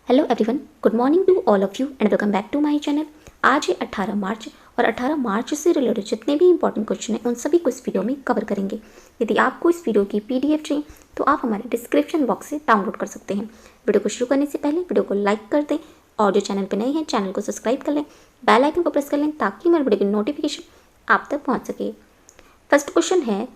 Hello everyone, good morning to all of you and welcome back to my channel. आज है 18 मार्च और 18 मार्च से related जितने भी इंपॉर्टेंट क्वेश्चन हैं उन सभी को इस वीडियो में कवर करेंगे। यदि आपको इस वीडियो की पीडीएफ चाहिए तो आप हमारे डिस्क्रिप्शन बॉक्स से डाउनलोड कर सकते हैं। वीडियो को शुरू करने से पहले वीडियो को लाइक कर दें और जो चैनल पर नए हैं चैनल को सब्सक्राइब कर लें, बेल आइकन को प्रेस कर लें ताकि हमारे वीडियो की नोटिफिकेशन आप तक पहुँच सके। फर्स्ट क्वेश्चन है,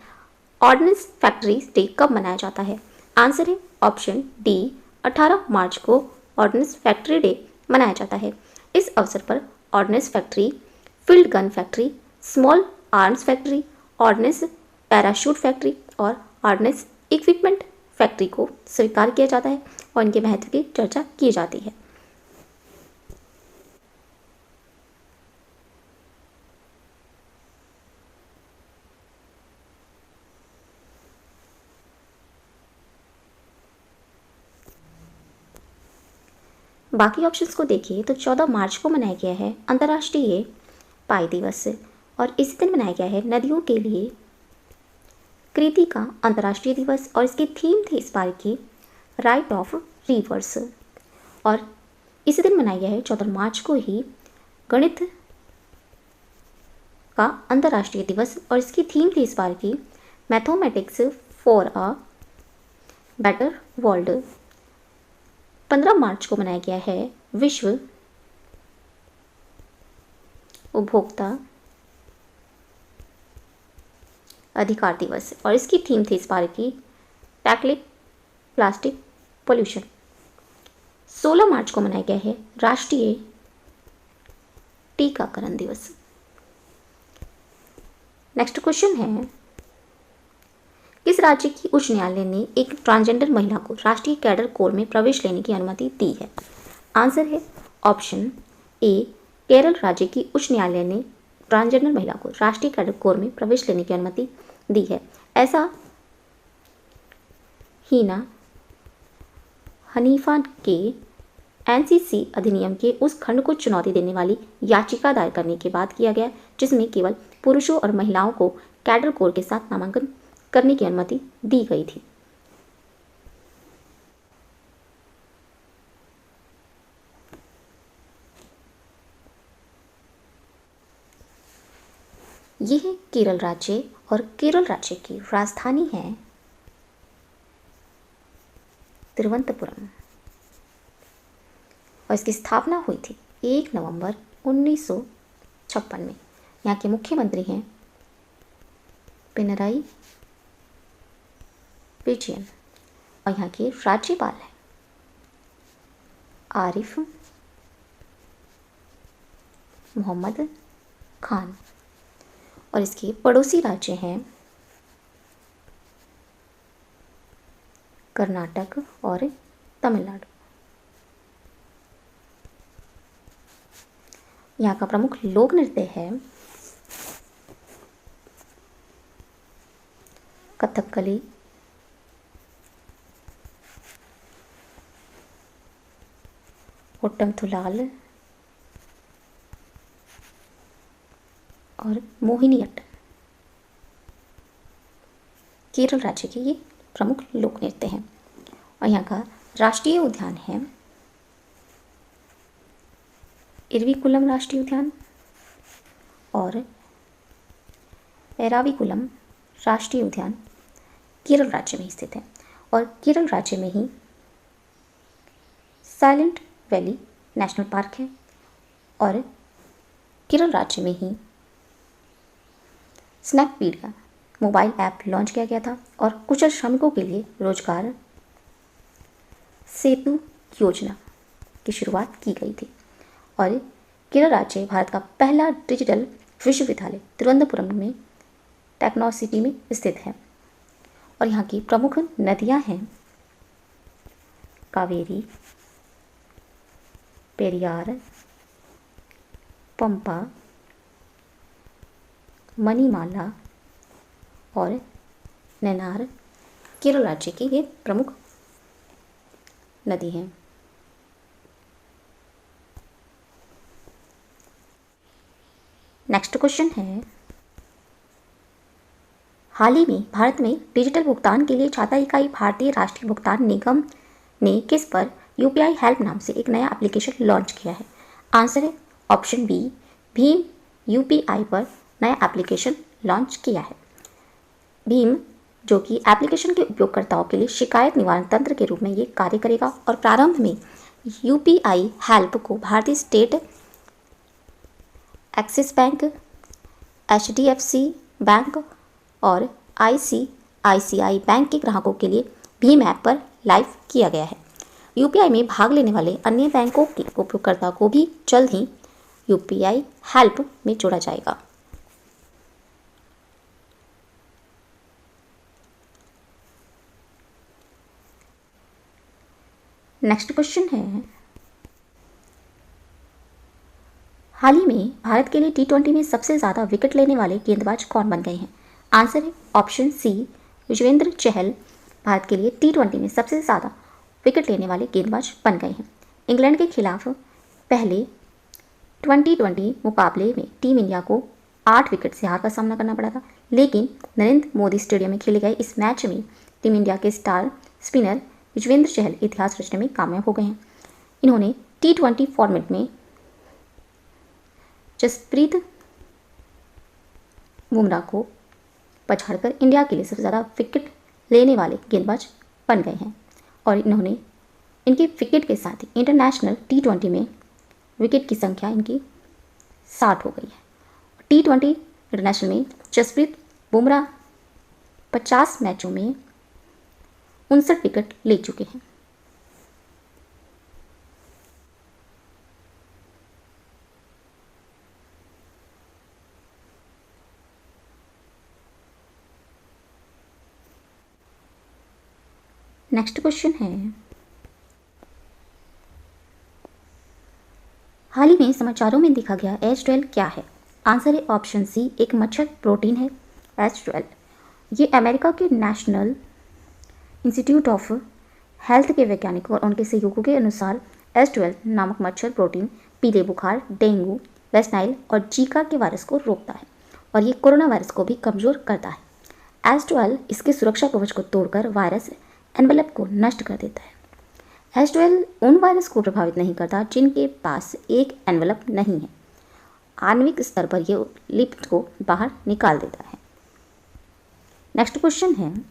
ऑर्डिनेंस फैक्ट्री डे कब मनाया जाता है? आंसर है ऑप्शन डी, 18 मार्च को ऑर्डिनेंस फैक्ट्री डे मनाया जाता है। इस अवसर पर ordnance factory, field gun factory, small arms factory, ordnance parachute factory और ऑर्डिनेंस इक्विपमेंट फैक्ट्री को स्वीकार किया जाता है और इनके महत्व की चर्चा की जाती है। बाकी ऑप्शंस को देखिए तो 14 मार्च को मनाया गया है अंतर्राष्ट्रीय पाई दिवस और इसी दिन मनाया गया है नदियों के लिए कृति का अंतर्राष्ट्रीय दिवस और इसकी थीम थी इस बार की राइट ऑफ रिवर्स। और इसी दिन मनाया गया है 14 मार्च को ही गणित का अंतर्राष्ट्रीय दिवस और इसकी थीम थी इस बार की mathematics for a better world. 15 मार्च को मनाया गया है विश्व उपभोक्ता अधिकार दिवस और इसकी थीम थी इस बार की टैकलिंग प्लास्टिक पोल्यूशन। 16 मार्च को मनाया गया है राष्ट्रीय टीकाकरण दिवस। नेक्स्ट क्वेश्चन है, किस राज्य की उच्च न्यायालय ने एक ट्रांसजेंडर महिला को राष्ट्रीय कैडर कोर में प्रवेश लेने की अनुमति दी है? आंसर है ऑप्शन ए, केरल राज्य की उच्च न्यायालय ने ट्रांसजेंडर महिला को राष्ट्रीय कैडर कोर में प्रवेश लेने की अनुमति दी है। ऐसा हीना हनीफा के एनसीसी अधिनियम के उस खंड को चुनौती देने वाली याचिका दायर करने के बाद किया गया जिसमें केवल पुरुषों और महिलाओं को कैडर कोर के साथ नामांकन करने की अनुमति दी गई थी। यह है केरल राज्य और केरल राज्य की राजधानी है तिरुवनंतपुरम और इसकी स्थापना हुई थी 1 नवंबर 1956 में। यहाँ के मुख्यमंत्री हैं पिनराई विजयन और यहाँ के राज्यपाल हैं आरिफ मोहम्मद खान और इसके पड़ोसी राज्य हैं कर्नाटक और तमिलनाडु। यहाँ का प्रमुख लोक नृत्य है कथकली, ओट्टमथुलाल और मोहिनीअट्टम। केरल राज्य के ये प्रमुख लोक नृत्य हैं और यहाँ का राष्ट्रीय उद्यान है इरविकुलम राष्ट्रीय उद्यान और एराविकुलम राष्ट्रीय उद्यान केरल राज्य में स्थित है और केरल राज्य में ही साइलेंट वैली नेशनल पार्क है और केरल राज्य में ही स्नैपपीडिया मोबाइल ऐप लॉन्च किया गया था और कुशल श्रमिकों के लिए रोजगार सेतु योजना की शुरुआत की गई थी। और केरल राज्य भारत का पहला डिजिटल विश्वविद्यालय तिरुवनंतपुरम में टेक्नो सिटी में स्थित है और यहाँ की प्रमुख नदियाँ हैं कावेरी, पेरियार, पंपा, मणिमाला और नैनार केरल राज्य की ये प्रमुख नदी हैं। नेक्स्ट क्वेश्चन है, हाल ही में भारत में डिजिटल भुगतान के लिए 4 इकाई भारतीय राष्ट्रीय भुगतान निगम ने किस पर यूपीआई हेल्प नाम से एक नया एप्लीकेशन लॉन्च किया है? आंसर है ऑप्शन बी, भीम यूपीआई पर नया एप्लीकेशन लॉन्च किया है। भीम जो कि एप्लीकेशन के उपयोगकर्ताओं के लिए शिकायत निवारण तंत्र के रूप में ये कार्य करेगा और प्रारंभ में यूपीआई हेल्प को भारतीय state, axis bank, HDFC bank और आईसीआईसीआई बैंक के ग्राहकों के लिए भीम ऐप पर लाइव किया गया है। यूपीआई में भाग लेने वाले अन्य बैंकों के उपयोगकर्ता को भी जल्द ही यूपीआई हेल्प में जोड़ा जाएगा। नेक्स्ट क्वेश्चन है, हाल ही में भारत के लिए टी20 में सबसे ज़्यादा विकेट लेने वाले गेंदबाज कौन बन गए हैं? आंसर है ऑप्शन सी, युजवेंद्र चहल भारत के लिए टी20 में सबसे ज़्यादा विकेट लेने वाले गेंदबाज बन गए हैं। इंग्लैंड के खिलाफ पहले 2020 मुकाबले में टीम इंडिया को 8 विकेट से हार का सामना करना पड़ा था, लेकिन नरेंद्र मोदी स्टेडियम में खेले गए इस मैच में टीम इंडिया के स्टार स्पिनर युजवेंद्र चहल इतिहास रचने में कामयाब हो गए हैं। इन्होंने टी20 फॉर्मेट में जसप्रीत बुमराह को पछाड़कर इंडिया के लिए सबसे ज़्यादा विकेट लेने वाले गेंदबाज बन गए हैं और इन्होंने इनके विकेट के साथ ही इंटरनेशनल टी20 में विकेट की संख्या इनकी 60 हो गई है। टी20 इंटरनेशनल में जसप्रीत बुमराह 50 मैचों में 59 विकेट ले चुके हैं। नेक्स्ट क्वेश्चन है, हाल ही में समाचारों में देखा गया H12 क्या है? आंसर है ऑप्शन सी, एक मच्छर प्रोटीन है H12। ये अमेरिका के नेशनल इंस्टीट्यूट ऑफ हेल्थ के वैज्ञानिकों और उनके सहयोगियों के अनुसार H12 नामक मच्छर प्रोटीन पीले बुखार, डेंगू, वेस्ट नाइल और जीका के वायरस को रोकता है और ये कोरोना वायरस को भी कमज़ोर करता है। H12 इसके सुरक्षा कवच को तोड़कर वायरस एनवेलप को नष्ट कर देता है। H12 उन वायरस को प्रभावित नहीं करता जिनके पास एक एनवेलप नहीं है। आणविक स्तर पर यह लिपिड को बाहर निकाल देता है। नेक्स्ट क्वेश्चन है,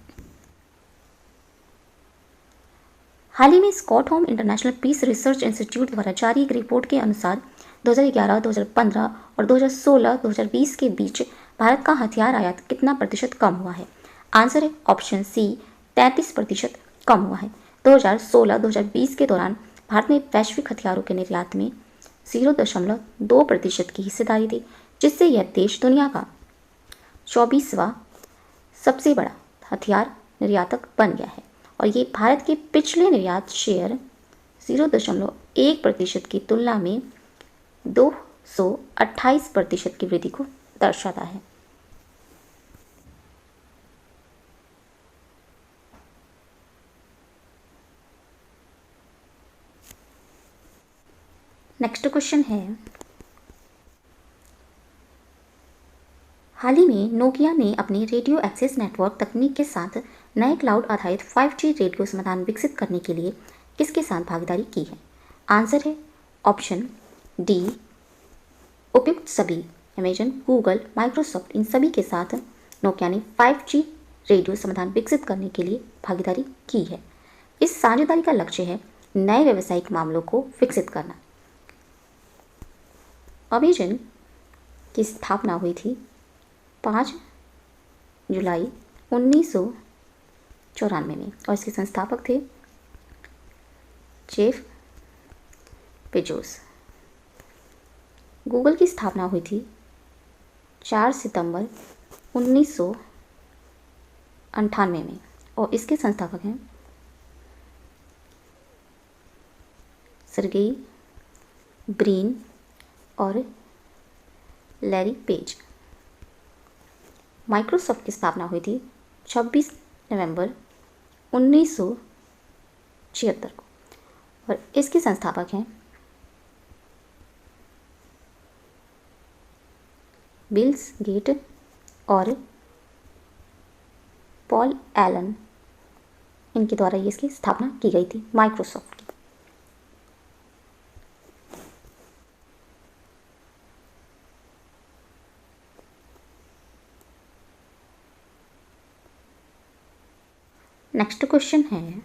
हाल ही में Stockholm International Peace Research Institute द्वारा जारी एक रिपोर्ट के अनुसार 2011, 2015 और 2016-2020 के बीच भारत का हथियार आयात कितना प्रतिशत कम हुआ है? आंसर है ऑप्शन सी, 33% कम हुआ है। 2016-2020 के दौरान भारत में वैश्विक हथियारों के निर्यात में 0.2% की हिस्सेदारी थी, जिससे यह देश दुनिया का 24वां सबसे बड़ा हथियार निर्यातक बन गया है और ये भारत के पिछले निर्यात शेयर 0.1% की तुलना में 228% की वृद्धि को दर्शाता है। नेक्स्ट क्वेश्चन है, हाल ही में नोकिया ने अपने रेडियो एक्सेस नेटवर्क तकनीक के साथ नए क्लाउड आधारित 5G रेडियो समाधान विकसित करने के लिए किसके साथ भागीदारी की है? आंसर है ऑप्शन डी, उपयुक्त सभी, अमेजन, गूगल, माइक्रोसॉफ्ट, इन सभी के साथ नोकिया ने 5G रेडियो समाधान विकसित करने के लिए भागीदारी की है। इस साझेदारी का लक्ष्य है नए व्यावसायिक मामलों को विकसित करना। अमेजन की स्थापना हुई थी 5 जुलाई 1994 में और इसके संस्थापक थे जेफ बेजोस। गूगल की स्थापना हुई थी 4 सितंबर 1998 में और इसके संस्थापक हैं सर्गेई ब्रिन और लैरी पेज। माइक्रोसॉफ्ट की स्थापना हुई थी 26 नवंबर 1976 को और इसके संस्थापक हैं बिल गेट और पॉल एलन। इनके द्वारा ये इसकी स्थापना की गई थी माइक्रोसॉफ्ट की। नेक्स्ट क्वेश्चन है,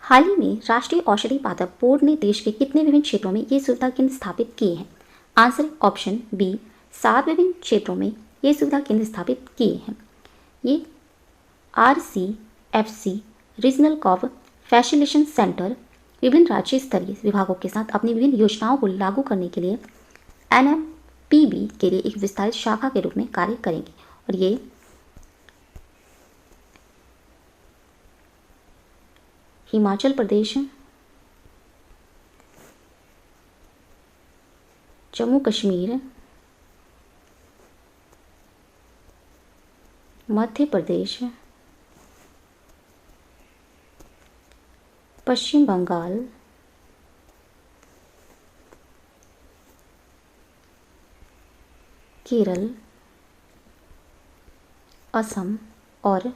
हाल ही में राष्ट्रीय औषधि पादप बोर्ड ने देश के कितने विभिन्न क्षेत्रों में ये सुविधा केंद्र स्थापित किए हैं? आंसर ऑप्शन बी, 7 विभिन्न क्षेत्रों में ये सुविधा केंद्र स्थापित किए हैं। ये RCFC regional cop facilitation centre विभिन्न राज्य स्तरीय विभागों के साथ अपनी विभिन्न योजनाओं को लागू करने के लिए NMPB के लिए एक विस्तारित शाखा के रूप में कार्य करेंगे और ये हिमाचल प्रदेश, जम्मू कश्मीर, मध्य प्रदेश, पश्चिम बंगाल, केरल, असम और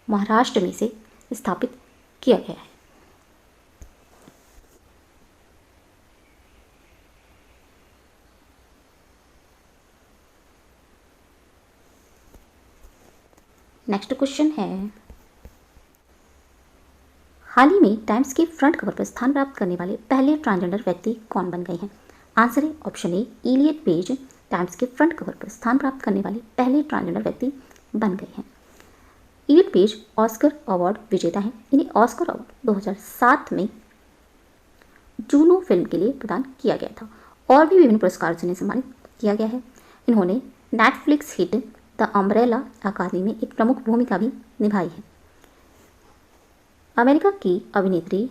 महाराष्ट्र में से स्थापित किया गया है। नेक्स्ट क्वेश्चन है, हाल ही में टाइम्स के फ्रंट कवर पर स्थान प्राप्त करने वाले पहले ट्रांसजेंडर व्यक्ति कौन बन गए हैं? आंसर है option A, Elliot Page Times के फ्रंट कवर पर स्थान प्राप्त करने वाले पहले ट्रांसजेंडर व्यक्ति बन गए हैं। इलियट पेज ऑस्कर अवार्ड विजेता हैं। इन्हें ऑस्कर अवार्ड 2007 में जूनो फिल्म के लिए प्रदान किया गया था और भी विभिन्न पुरस्कारों से इन्हें सम्मानित किया गया है। इन्होंने नेटफ्लिक्स हिट द अम्ब्रेला अकादमी में एक प्रमुख भूमिका भी निभाई है। अमेरिका की अभिनेत्री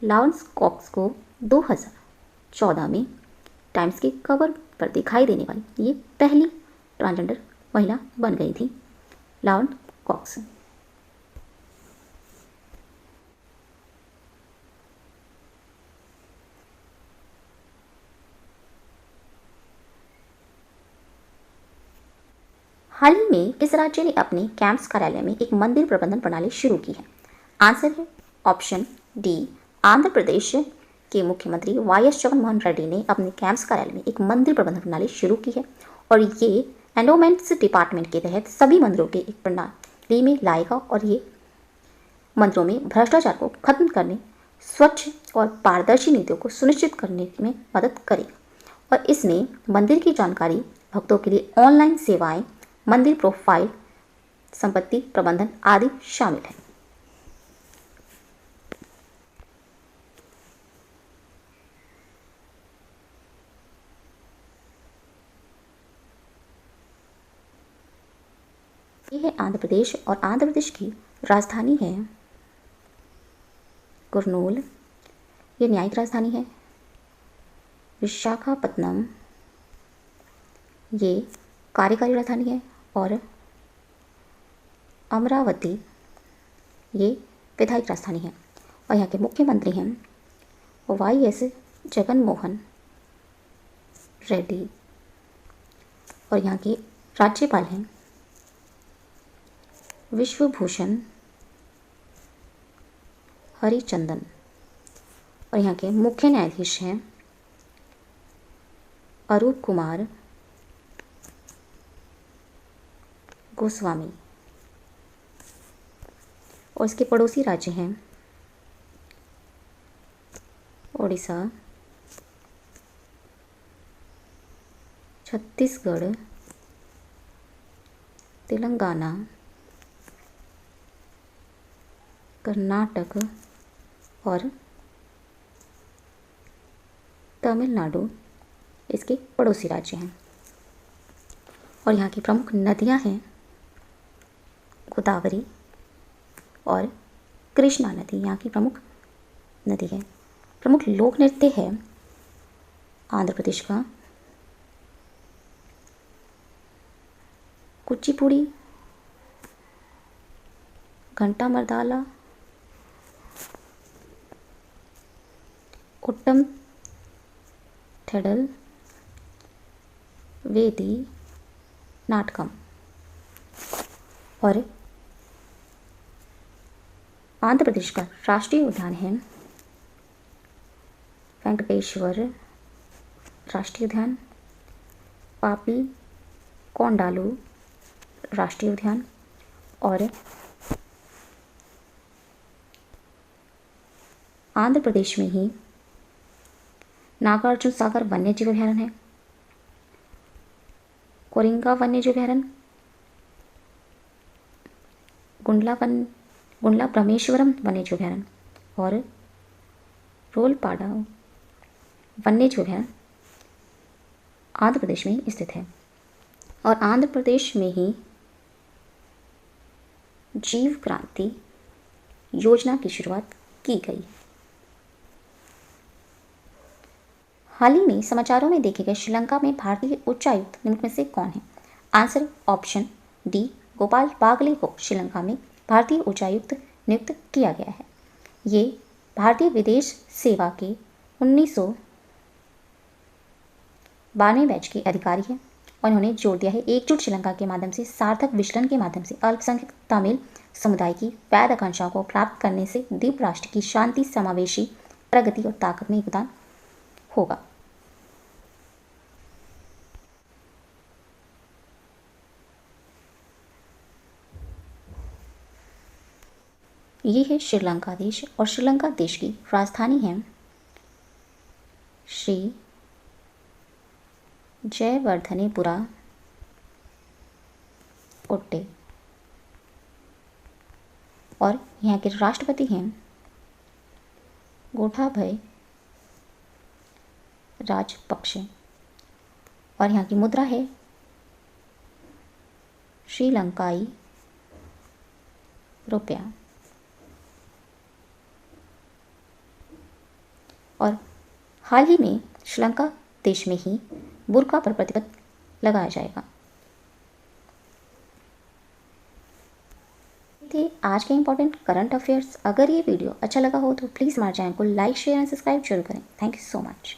लॉरेंस कॉक्स को 2014 में टाइम्स के कवर पर दिखाई देने वाली ये पहली ट्रांसजेंडर महिला बन गई थी, लॉरेंस कॉक्स। हाल ही में किस राज्य ने अपने कैंप्स कार्यालय में एक मंदिर प्रबंधन प्रणाली शुरू की है? आंसर है ऑप्शन डी, आंध्र प्रदेश के मुख्यमंत्री YS जगनमोहन रेड्डी ने अपने कैंप्स कार्यालय में एक मंदिर प्रबंधन प्रणाली शुरू की है और ये एंडोमेंट्स डिपार्टमेंट के तहत सभी मंदिरों के एक प्रणाली में लाएगा और ये मंदिरों में भ्रष्टाचार को खत्म करने, स्वच्छ और पारदर्शी नीतियों को सुनिश्चित करने में मदद करेगा और इसमें मंदिर की जानकारी, भक्तों के लिए ऑनलाइन सेवाएं, मंदिर प्रोफाइल, संपत्ति प्रबंधन आदि शामिल है। यह है आंध्र प्रदेश और आंध्र प्रदेश की राजधानी है कुर्नूल। ये न्यायिक राजधानी है। विशाखापत्तनम ये कार्यकारी राजधानी है और अमरावती ये विधायक राजधानी है और यहाँ के मुख्यमंत्री हैं YS जगनमोहन रेड्डी और यहाँ के राज्यपाल हैं विश्वभूषण हरिचंदन और यहाँ के मुख्य न्यायाधीश हैं अरूप कुमार गोस्वामी और इसके पड़ोसी राज्य हैं ओडिशा, छत्तीसगढ़, तेलंगाना, कर्नाटक और तमिलनाडु इसके पड़ोसी राज्य हैं और यहाँ की प्रमुख नदियाँ हैं गोदावरी और कृष्णा नदी यहाँ की प्रमुख नदी है। प्रमुख लोक नृत्य है आंध्र प्रदेश का कुचिपुड़ी, घंटा मर्दाला, उट्टम थेडल, वेदी नाटकम और आंध्र प्रदेश का राष्ट्रीय उद्यान है वेंकटेश्वर राष्ट्रीय उद्यान, पापी कोंडालू राष्ट्रीय उद्यान और आंध्र प्रदेश में ही नागार्जुन सागर वन्यजीव अभयारण्य है, कोरिंगा वन्यजीव अभयारण्य, गुंडला ब्रह्मेश्वरम वन्यजीव अभयारण्य और रोलपाड़ा वन्यजीव अभयारण्य आंध्र प्रदेश में ही स्थित है। और आंध्र प्रदेश में ही जीव क्रांति योजना की शुरुआत की गई। हाल ही में समाचारों में देखे गए श्रीलंका में भारतीय उच्चायुक्त निम्न में से कौन है? Answer option D, Gopal Bagle को श्रीलंका में भारतीय उच्चायुक्त नियुक्त किया गया है। ये भारतीय विदेश सेवा के 1992 बैच के अधिकारी हैं और उन्होंने जोर दिया है एकजुट श्रीलंका के माध्यम से सार्थक विचलन के माध्यम से अल्पसंख्यक तमिल समुदाय की वैध आकांक्षाओं को प्राप्त करने से द्वीप राष्ट्र की शांति, समावेशी प्रगति और ताकत में योगदान होगा। ये है श्रीलंका देश और श्रीलंका देश की राजधानी है श्री जयवर्धनेपुरा कोट्टे और यहाँ के राष्ट्रपति हैं गोटाभय राजपक्षे और यहाँ की मुद्रा है श्रीलंकाई रुपया। और हाल ही में श्रीलंका देश में ही बुर्का पर प्रतिबंध लगाया जाएगा। थे आज के इंपॉर्टेंट करंट अफेयर्स। अगर ये वीडियो अच्छा लगा हो तो प्लीज़ हमारे चैनल को लाइक, शेयर एंड सब्सक्राइब जरूर करें। Thank you so much.